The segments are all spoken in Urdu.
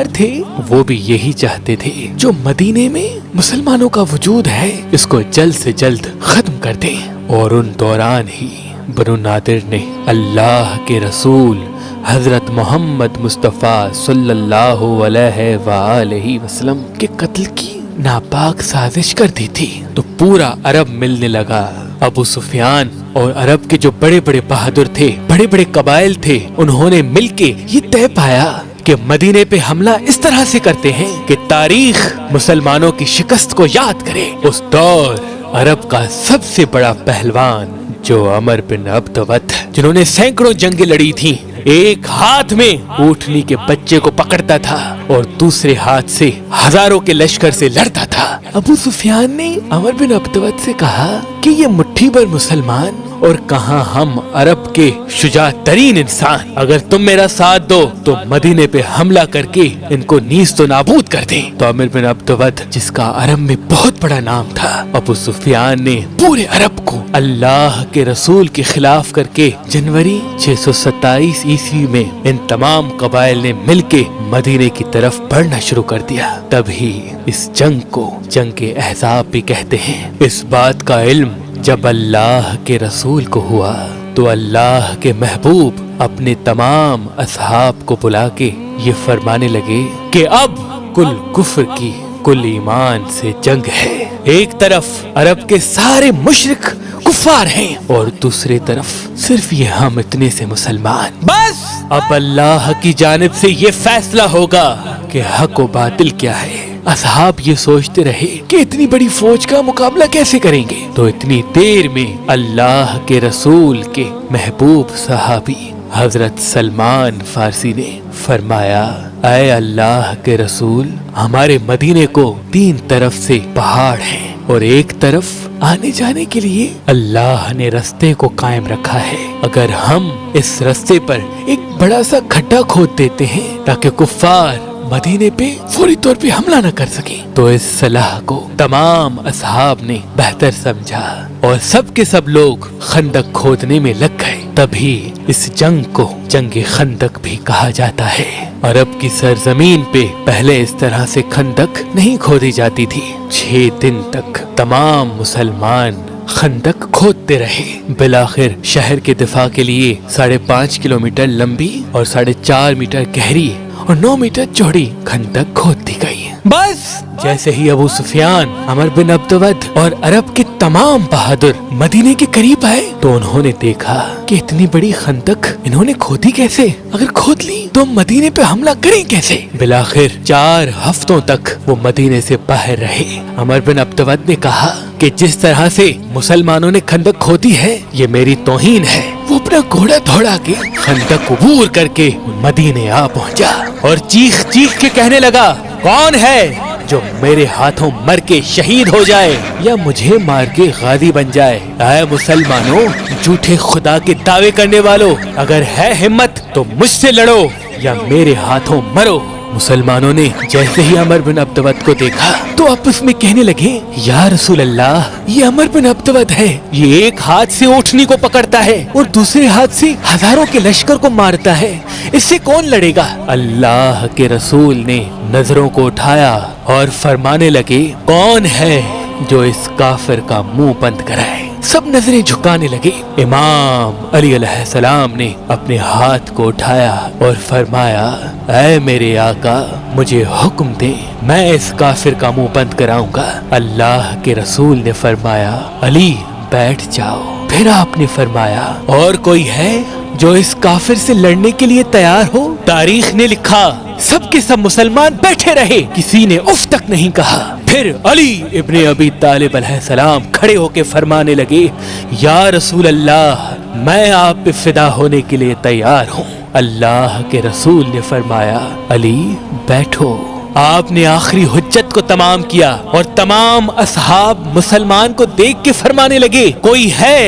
تھے وہ بھی یہی چاہتے تھے جو مدینے میں مسلمانوں کا وجود ہے اس کو جلد سے جلد ختم کر دیں، اور ان دوران ہی بنو نادر نے اللہ کے رسول حضرت محمد مصطفیٰ صلی اللہ علیہ وآلہ وسلم کے قتل کی ناپاک سازش کر دی تھی۔ تو پورا عرب ملنے لگا۔ ابو سفیان اور عرب کے جو بڑے بڑے بہادر تھے، بڑے بڑے قبائل تھے، انہوں نے مل کے یہ طے پایا کہ مدینے پہ حملہ اس طرح سے کرتے ہیں کہ تاریخ مسلمانوں کی شکست کو یاد کرے۔ اس دور عرب کا سب سے بڑا پہلوان جو عمر بن عبدوت، جنہوں نے سینکڑوں جنگیں لڑی تھیں، ایک ہاتھ میں اونٹنی کے بچے کو پکڑتا تھا اور دوسرے ہاتھ سے ہزاروں کے لشکر سے لڑتا تھا۔ ابو سفیان نے عمر بن عبدوت سے کہا کہ یہ مٹھی بھر مسلمان اور کہاں ہم عرب کے شجاع ترین انسان، اگر تم میرا ساتھ دو تو مدینے پہ حملہ کر کے ان کو نیست و نابود کر دیں۔ تو عمر بن عبدوت، جس کا عرب میں بہت بڑا نام تھا، ابو سفیان نے پورے عرب کو اللہ کے رسول کے خلاف کر کے جنوری 627 عیسوی میں ان تمام قبائل نے مل کے مدینے کی طرف بڑھنا شروع کر دیا۔ تبھی اس جنگ کو جنگ احزاب بھی کہتے ہیں۔ اس بات کا علم جب اللہ کے رسول کو ہوا تو اللہ کے محبوب اپنے تمام اصحاب کو بلا کے یہ فرمانے لگے کہ اب کل کفر کی کل ایمان سے جنگ ہے۔ ایک طرف عرب کے سارے مشرک کفار ہیں اور دوسری طرف صرف یہ ہم اتنے سے مسلمان۔ بس اب اللہ کی جانب سے یہ فیصلہ ہوگا کہ حق و باطل کیا ہے۔ اصحاب یہ سوچتے رہے کہ اتنی بڑی فوج کا مقابلہ کیسے کریں گے، تو اتنی دیر میں اللہ کے رسول کے محبوب صحابی حضرت سلمان فارسی نے فرمایا، اے اللہ کے رسول، ہمارے مدینے کو 3 طرف سے پہاڑ ہیں اور ایک طرف آنے جانے کے لیے اللہ نے رستے کو قائم رکھا ہے۔ اگر ہم اس رستے پر ایک بڑا سا کھڈا کھود دیتے ہیں تاکہ کفار مدینے پہ فوری طور پہ حملہ نہ کر سکیں، تو اس صلاح کو تمام اصحاب نے بہتر سمجھا اور سب کے سب لوگ خندق کھودنے میں لگ گئے۔ تبھی اس جنگ کو جنگ خندق بھی کہا جاتا ہے۔ عرب کی سرزمین پہ پہلے اس طرح سے خندق نہیں کھودی جاتی تھی۔ 6 دن تک تمام مسلمان خندق کھودتے رہے۔ بالآخر شہر کے دفاع کے لیے 5.5 کلومیٹر لمبی اور 4.5 میٹر گہری اور 9 میٹر چوڑی خندق کھود دی گئی۔ بس جیسے ہی ابو سفیان، عمر بن عبدوت اور عرب کے تمام بہادر مدینے کے قریب آئے تو انہوں نے دیکھا کہ اتنی بڑی خندق انہوں نے کھودی کیسے؟ اگر کھود لی تو مدینے پہ حملہ کریں کیسے؟ بالآخر 4 ہفتوں تک وہ مدینے سے باہر رہے۔ عمر بن عبدوت نے کہا کہ جس طرح سے مسلمانوں نے خندق کھودی ہے یہ میری توہین ہے۔ وہ اپنا گھوڑا دوڑا کے خندق عبور کر کے مدینے آ پہنچا اور چیخ چیخ کے کہنے لگا، کون ہے جو میرے ہاتھوں مر کے شہید ہو جائے یا مجھے مار کے غازی بن جائے؟ اے مسلمانوں، جھوٹے خدا کے دعوے کرنے والوں، اگر ہے ہمت تو مجھ سے لڑو یا میرے ہاتھوں مرو۔ مسلمانوں نے جیسے ہی عمر بن عبدوت کو دیکھا تو آپس میں کہنے لگے، یا رسول اللہ، یہ عمر بن عبدوت ہے، یہ ایک ہاتھ سے اونٹنی کو پکڑتا ہے اور دوسرے ہاتھ سے ہزاروں کے لشکر کو مارتا ہے، اس سے کون لڑے گا؟ اللہ کے رسول نے نظروں کو اٹھایا اور فرمانے لگے، کون ہے جو اس کافر کا منہ بند کرائے؟ سب نظریں جھکانے لگے۔ امام علی علیہ السلام نے اپنے ہاتھ کو اٹھایا اور فرمایا، اے میرے آقا، مجھے حکم دے، میں اس کافر کا منہ بند کراؤں گا۔ اللہ کے رسول نے فرمایا، علی بیٹھ جاؤ۔ پھر آپ نے فرمایا، اور کوئی ہے جو اس کافر سے لڑنے کے لیے تیار ہو؟ تاریخ نے لکھا سب کے سب مسلمان بیٹھے رہے، کسی نے اف تک نہیں کہا۔ پھر علی ابن ابی طالب علیہ السلام کھڑے ہو کے فرمانے لگے، یا رسول اللہ، میں آپ پہ فدا ہونے کے لیے تیار ہوں۔ اللہ کے رسول نے فرمایا، علی بیٹھو۔ آپ نے آخری حجت کو تمام کیا اور تمام اصحاب مسلمان کو دیکھ کے فرمانے لگے، کوئی ہے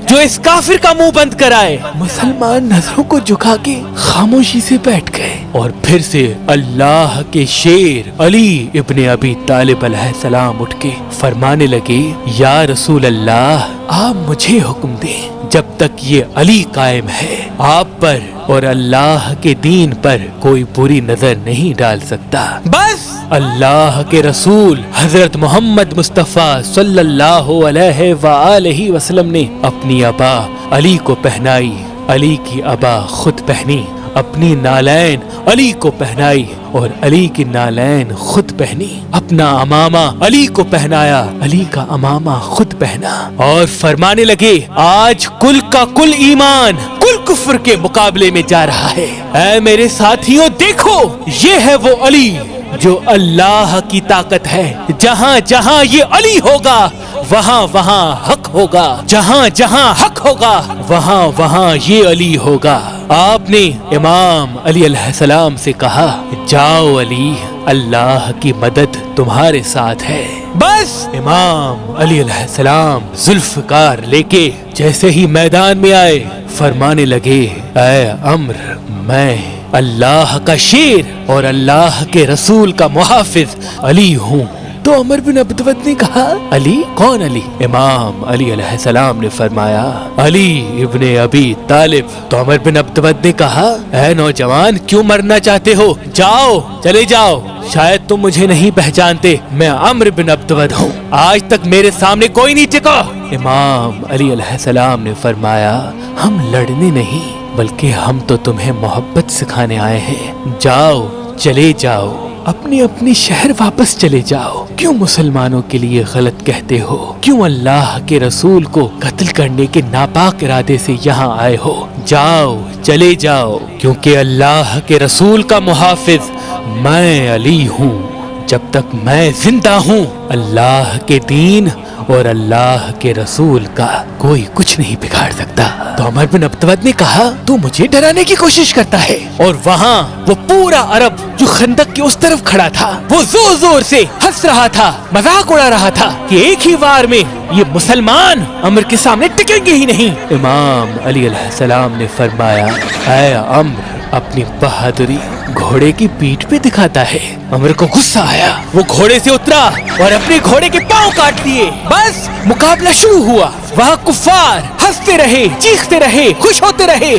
جو اس کافر کا منہ بند کرائے؟ مسلمان نظروں کو جھکا کے خاموشی سے بیٹھ گئے اور پھر سے اللہ کے شیر علی ابن ابی طالب علیہ السلام اٹھ کے فرمانے لگے، یا رسول اللہ، آپ مجھے حکم دیں، جب تک یہ علی قائم ہے آپ پر اور اللہ کے دین پر کوئی بری نظر نہیں ڈال سکتا۔ بس اللہ کے رسول حضرت محمد مصطفیٰ صلی اللہ علیہ وآلہ وسلم نے اپنی ابا علی کو پہنائی، علی کی ابا خود پہنی، اپنی نالین علی کو پہنائی اور علی کی نالین خود پہنی، اپنا امامہ علی کو پہنایا، علی کا امامہ خود پہنا، اور فرمانے لگے آج کل کا کل ایمان کل کفر کے مقابلے میں جا رہا ہے۔ اے میرے ساتھیوں دیکھو، یہ ہے وہ علی جو اللہ کی طاقت ہے۔ جہاں جہاں یہ علی ہوگا وہاں وہاں حق ہوگا، جہاں جہاں حق ہوگا وہاں وہاں یہ علی ہوگا۔ آپ نے امام علی علیہ السلام سے کہا جاؤ علی، اللہ کی مدد تمہارے ساتھ ہے۔ بس امام علی علیہ السلام ذوالفقار لے کے جیسے ہی میدان میں آئے فرمانے لگے اے امر، میں اللہ کا شیر اور اللہ کے رسول کا محافظ علی ہوں۔ تو عمر بن عبدود نے کہا علی؟ کون علی؟ امام علی علیہ السلام نے فرمایا علی ابن ابی طالب۔ تو عمر بن عبدود نے کہا اے نوجوان، کیوں مرنا چاہتے ہو؟ جاؤ، چلے جاؤ، شاید تم مجھے نہیں پہچانتے، میں عمر بن عبدود ہوں، آج تک میرے سامنے کوئی نہیں ٹکا۔ امام علی علیہ السلام نے فرمایا ہم لڑنے نہیں بلکہ ہم تو تمہیں محبت سکھانے آئے ہیں، جاؤ، چلے جاؤ، اپنی اپنی شہر واپس چلے جاؤ۔ کیوں مسلمانوں کے لیے غلط کہتے ہو؟ کیوں اللہ کے رسول کو قتل کرنے کے ناپاک ارادے سے یہاں آئے ہو؟ جاؤ، چلے جاؤ، کیونکہ اللہ کے رسول کا محافظ میں علی ہوں۔ جب تک میں زندہ ہوں اللہ کے دین اور اللہ کے رسول کا کوئی کچھ نہیں بگاڑ سکتا۔ تو عمر بن عبدود نے کہا تو مجھے ڈرانے کی کوشش کرتا ہے؟ اور وہاں وہ پورا عرب جو خندق کے اس طرف کھڑا تھا وہ زور زور سے ہنس رہا تھا، مذاق اڑا رہا تھا کہ ایک ہی وار میں یہ مسلمان عمر کے سامنے ٹکیں گے ہی نہیں۔ امام علی علیہ السلام نے فرمایا اے عمر، اپنی بہادری گھوڑے کی پیٹھ پہ دکھاتا ہے۔ عمر کو غصہ آیا، وہ گھوڑے سے اترا اور اپنے گھوڑے کے پاؤں کاٹ لیے۔ بس مقابلہ شروع ہوا، وہاں کفار ہنستے رہے، چیختے رہے، خوش ہوتے رہے،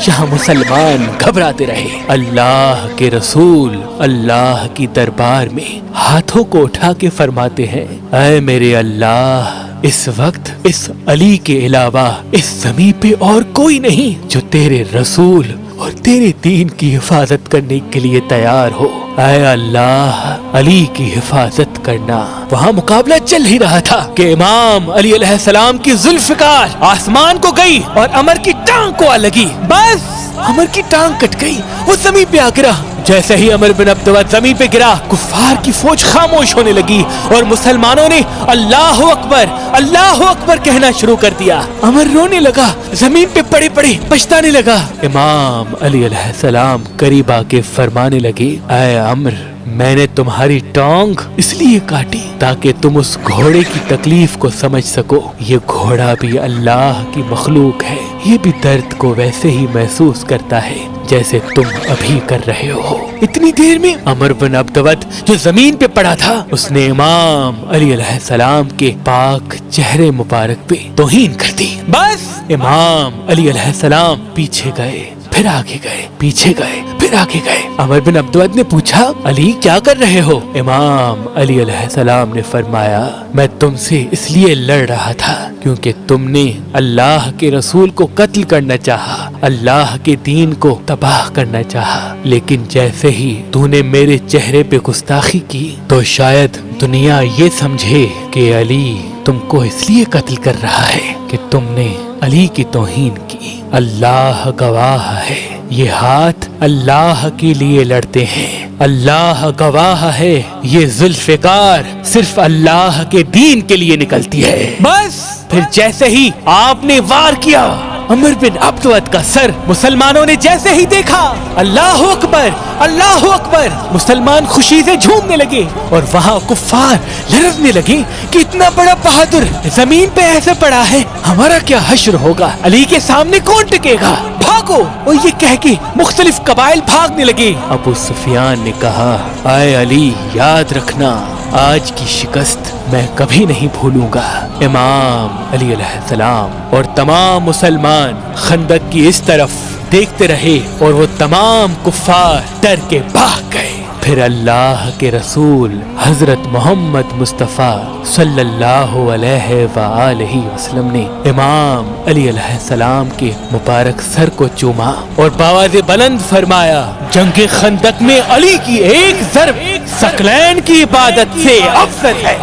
یہاں مسلمان گھبراتے رہے۔ اللہ کے رسول اللہ کی دربار میں ہاتھوں کو اٹھا کے فرماتے ہیں اے میرے اللہ، اس وقت اس علی کے علاوہ اس زمین پہ اور کوئی نہیں جو تیرے رسول اور تیرے دین کی حفاظت کرنے کے لیے تیار ہو۔ اے اللہ، علی کی حفاظت کرنا۔ وہاں مقابلہ چل ہی رہا تھا کہ امام علی علیہ السلام کی ذوالفقار آسمان کو گئی اور عمر کی ٹانگ کو آ لگی۔ بس عمر کی ٹانگ کٹ گئی، وہ زمین پہ آ گرا۔ جیسے ہی عمر بن عبدود زمین پہ گرا، کفار کی فوج خاموش ہونے لگی اور مسلمانوں نے اللہ اکبر، اللہ اکبر کہنا شروع کر دیا۔ عمر رونے لگا، زمین پہ پڑے پڑے پچھتانے لگا۔ امام علی علیہ السلام قریب آ کے فرمانے لگے اے عمر، میں نے تمہاری ٹانگ اس لیے کاٹی تاکہ تم اس گھوڑے کی تکلیف کو سمجھ سکو۔ یہ گھوڑا بھی اللہ کی مخلوق ہے، یہ بھی درد کو ویسے ہی محسوس کرتا ہے جیسے تم ابھی کر رہے ہو۔ اتنی دیر میں عمر بن عبدود جو زمین پہ پڑا تھا اس نے امام علی علیہ السلام کے پاک چہرے مبارک پہ توہین کر دی۔ بس امام علی علیہ السلام پیچھے گئے، پھر آگے گئے، پیچھے گئے، پھر آگے گئے۔ عمر بن عبدود نے پوچھا علی کیا کر رہے ہو؟ امام علی علیہ السلام نے فرمایا میں تم سے اس لیے لڑ رہا تھا کیونکہ تم نے اللہ کے رسول کو قتل کرنا چاہا، اللہ کے دین کو تباہ کرنا چاہا، لیکن جیسے ہی تو نے میرے چہرے پہ گستاخی کی تو شاید دنیا یہ سمجھے کہ علی تم کو اس لیے قتل کر رہا ہے کہ تم نے علی کی توہین کی۔ اللہ گواہ ہے، یہ ہاتھ اللہ کے لیے لڑتے ہیں، اللہ گواہ ہے، یہ ذوالفقار صرف اللہ کے دین کے لیے نکلتی ہے۔ بس پھر جیسے ہی آپ نے وار کیا، عمر بن عبدود کا سر مسلمانوں نے جیسے ہی دیکھا، اللہ اکبر، اللہ اکبر، مسلمان خوشی سے جھومنے لگے اور وہاں کفار لرزنے لگے کہ اتنا بڑا بہادر زمین پہ ایسے پڑا ہے، ہمارا کیا حشر ہوگا، علی کے سامنے کون ٹکے گا، بھاگو۔ اور یہ کہہ کے مختلف قبائل بھاگنے لگے۔ ابو سفیان نے کہا اے علی، یاد رکھنا آج کی شکست میں کبھی نہیں بھولوں گا۔ امام علی علیہ السلام اور تمام مسلمان خندق کی اس طرف دیکھتے رہے اور وہ تمام کفار ڈر کے بھاگ گئے۔ پھر اللہ کے رسول حضرت محمد مصطفیٰ صلی اللہ علیہ وآلہ وسلم نے امام علی علیہ السلام کے مبارک سر کو چوما اور بآواز بلند فرمایا، جنگ خندق میں علی کی ایک ضرب ثقلین کی عبادت سے افضل ہے۔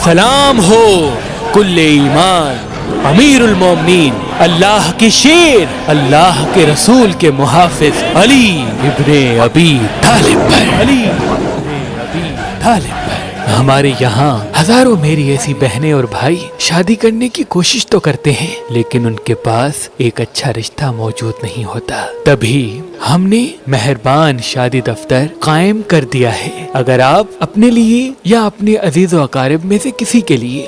سلام ہو کل ایمان امیر المومنین، اللہ کے شیر، اللہ کے رسول کے محافظ علی ابن ابی طالب پر، علی ابن ابی طالب پر۔ ہمارے یہاں ہزاروں میری ایسی بہنیں اور بھائی شادی کرنے کی کوشش تو کرتے ہیں، لیکن ان کے پاس ایک اچھا رشتہ موجود نہیں ہوتا۔ تبھی ہم نے مہربان شادی دفتر قائم کر دیا ہے۔ اگر آپ اپنے لیے یا اپنے عزیز و اقارب میں سے کسی کے لیے